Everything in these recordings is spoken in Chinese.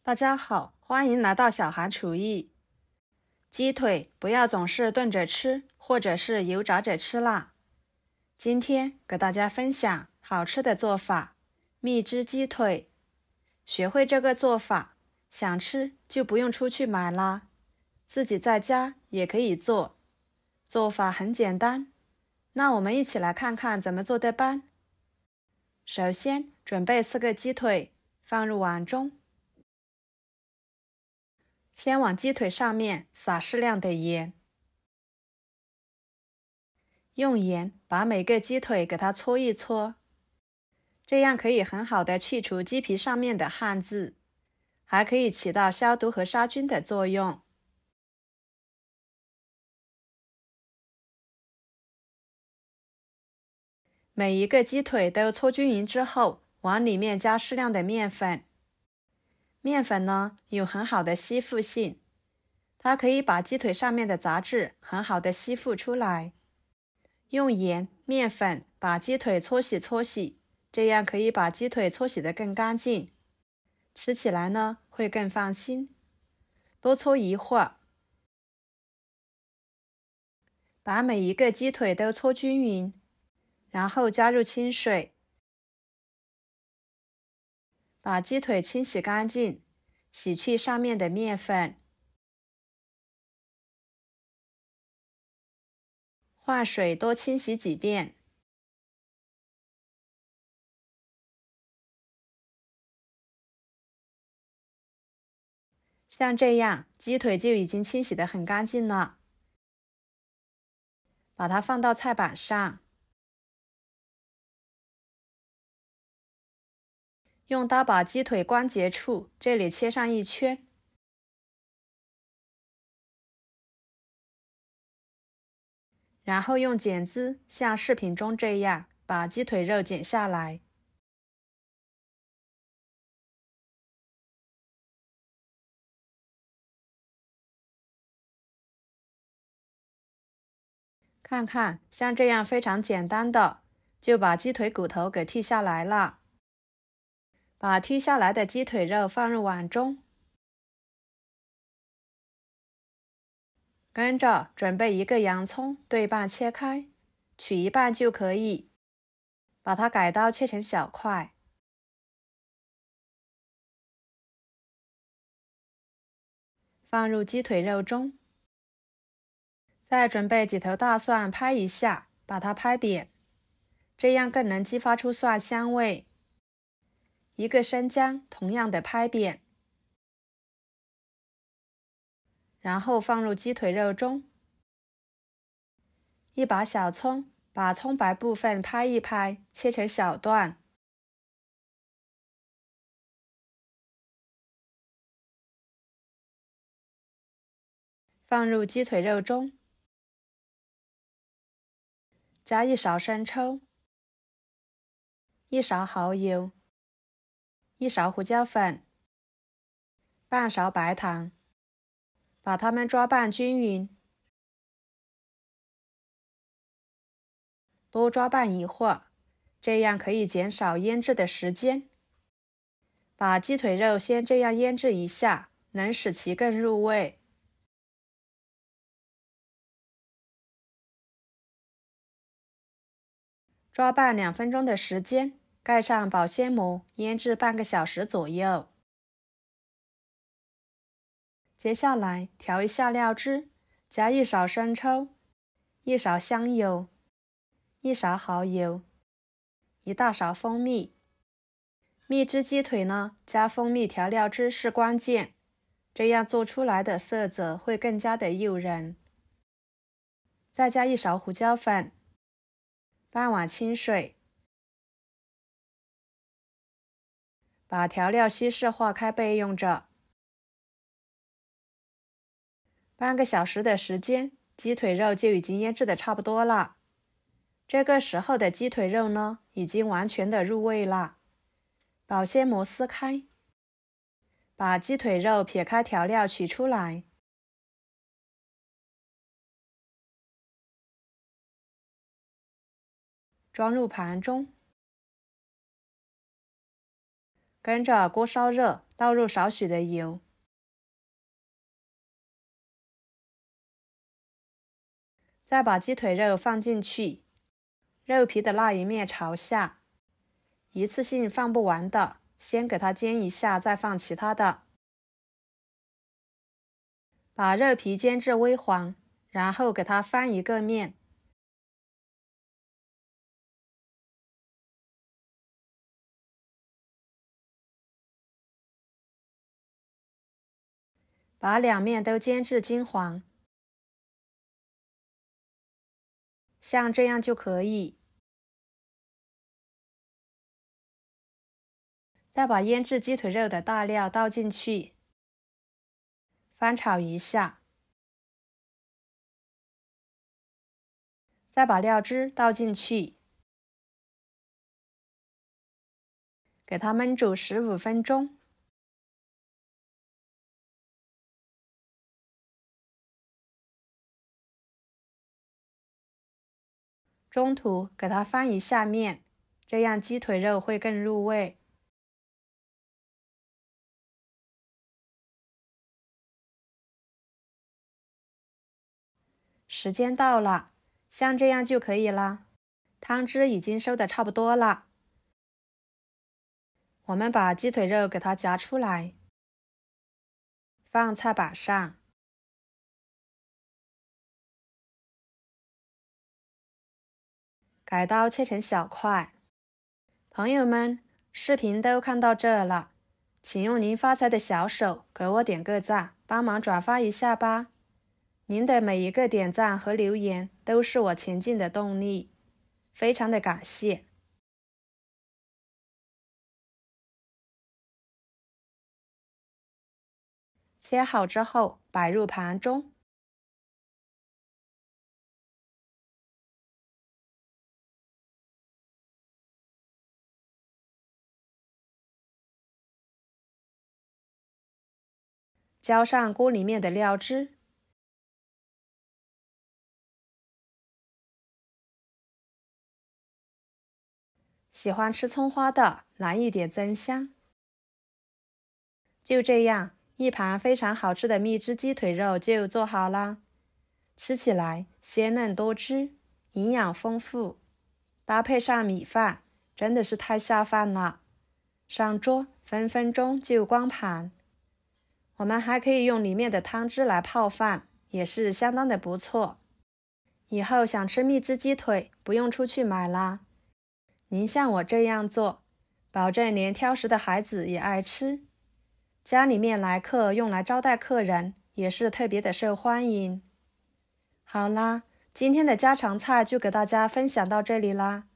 大家好，欢迎来到小韩厨艺。鸡腿不要总是炖着吃，或者是油炸着吃啦。今天给大家分享好吃的做法——蜜汁鸡腿。学会这个做法，想吃就不用出去买啦，自己在家也可以做。做法很简单，那我们一起来看看怎么做的吧。首先准备4个鸡腿，放入碗中。先往鸡腿上面撒适量的盐，用盐把每个鸡腿给它搓一搓，这样可以很好的去除鸡皮上面的汗渍，还可以起到消毒和杀菌的作用。每一个鸡腿都搓均匀之后，往里面加适量的面粉。面粉呢，有很好的吸附性，它可以把鸡腿上面的杂质很好的吸附出来。用盐、面粉把鸡腿搓洗，这样可以把鸡腿搓洗得更干净，吃起来呢会更放心。多搓一会儿，把每一个鸡腿都搓均匀，然后加入清水，把鸡腿清洗干净，洗去上面的面粉。换水多清洗几遍。像这样，鸡腿就已经清洗得很干净了。把它放到菜板上，用刀把鸡腿关节处这里切上一圈，然后用剪子像视频中这样把鸡腿肉剪下来。看看，像这样非常简单的，就把鸡腿骨头给剔下来了。把剔下来的鸡腿肉放入碗中，跟着准备1个洋葱，对半切开，取一半就可以。把它改刀切成小块，放入鸡腿肉中。再准备几头大蒜，拍一下，把它拍扁，这样更能激发出蒜香味。1个生姜，同样的拍扁，然后放入鸡腿肉中。1把小葱，把葱白部分拍一拍，切成小段。放入鸡腿肉中，加1勺生抽，1勺蚝油，1勺胡椒粉，半勺白糖，把它们抓拌均匀，多抓拌一会儿，这样可以减少腌制的时间。把鸡腿肉先这样腌制一下，能使其更入味。抓拌2分钟的时间，盖上保鲜膜，腌制半个小时左右。接下来调一下料汁，加1勺生抽，1勺香油，1勺蚝油，1大勺蜂蜜。蜜汁鸡腿呢，加蜂蜜调料汁是关键，这样做出来的色泽会更加的诱人。再加1勺胡椒粉，半碗清水，把调料稀释化开备用着。半个小时的时间，鸡腿肉就已经腌制的差不多了。这个时候的鸡腿肉呢，已经完全的入味了。保鲜膜撕开，把鸡腿肉撇开调料取出来，装入盘中。跟着锅烧热，倒入少许的油，再把鸡腿肉放进去，肉皮的那一面朝下，一次性放不完的，先给它煎一下，再放其他的。把肉皮煎至微黄，然后给它翻一个面。把两面都煎至金黄，像这样就可以。再把腌制鸡腿肉的大料倒进去，翻炒一下，再把料汁倒进去，给它焖煮15分钟。中途给它翻一下面，这样鸡腿肉会更入味。时间到了，像这样就可以啦。汤汁已经收得差不多了，我们把鸡腿肉给它夹出来，放菜板上，改刀切成小块。朋友们，视频都看到这了，请用您发财的小手给我点个赞，帮忙转发一下吧。您的每一个点赞和留言都是我前进的动力，非常的感谢。切好之后摆入盘中，浇上锅里面的料汁，喜欢吃葱花的来一点增香。就这样，一盘非常好吃的蜜汁鸡腿肉就做好啦。吃起来鲜嫩多汁，营养丰富，搭配上米饭，真的是太下饭了。上桌分分钟就光盘。我们还可以用里面的汤汁来泡饭，也是相当的不错。以后想吃蜜汁鸡腿，不用出去买啦。您像我这样做，保证连挑食的孩子也爱吃。家里面来客用来招待客人，也是特别的受欢迎。好啦，今天的家常菜就给大家分享到这里啦。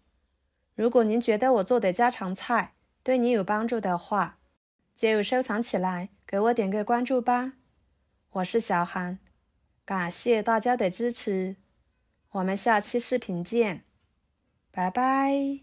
如果您觉得我做的家常菜对你有帮助的话，就收藏起来，给我点个关注吧。我是小韩，感谢大家的支持，我们下期视频见，拜拜。